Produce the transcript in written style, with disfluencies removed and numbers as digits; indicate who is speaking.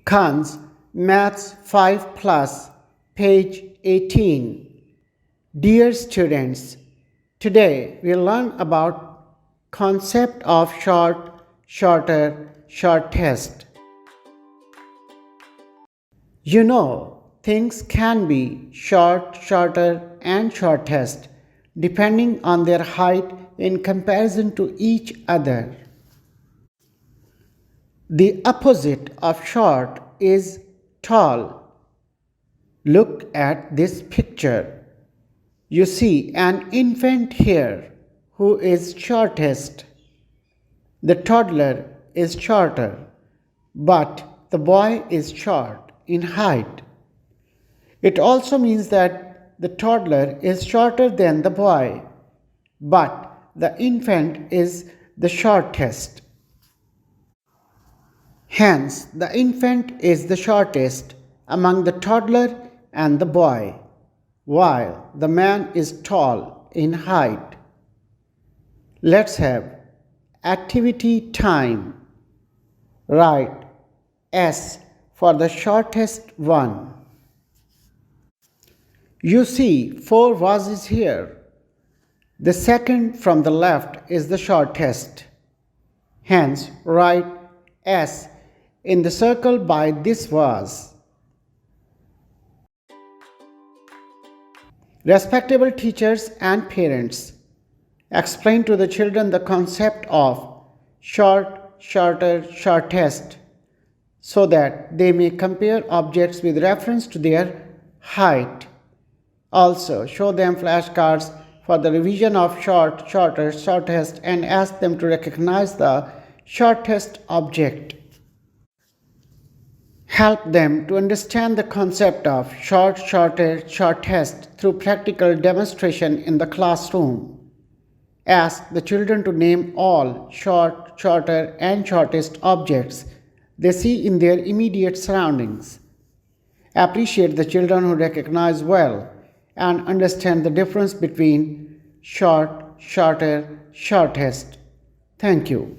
Speaker 1: Khan's Maths 5 Plus, page 18. Dear students, today we'll learn about concept of short, shorter, short test. You know, things can be short, shorter and short test depending on their height in comparison to each other. The opposite of short is tall. Look at this picture. You see an infant here who is shortest. The toddler is shorter, but the boy is short in height. It also means that the toddler is shorter than the boy, but the infant is the shortest. Hence, the infant is the shortest among the toddler and the boy, while the man is tall in height. Let's have activity time. Write S for the shortest one. You see 4 vases here. The second from the left is the shortest. Hence, write S in the circle by this vase. Respectable teachers and parents, explain to the children the concept of short, shorter, shortest so that they may compare objects with reference to their height. Also, show them flashcards for the revision of short, shorter, shortest and ask them to recognize the shortest object. Help them to understand the concept of short, shorter, shortest through practical demonstration in the classroom. Ask the children to name all short, shorter and shortest objects they see in their immediate surroundings. Appreciate the children who recognize well and understand the difference between short, shorter, shortest. Thank you.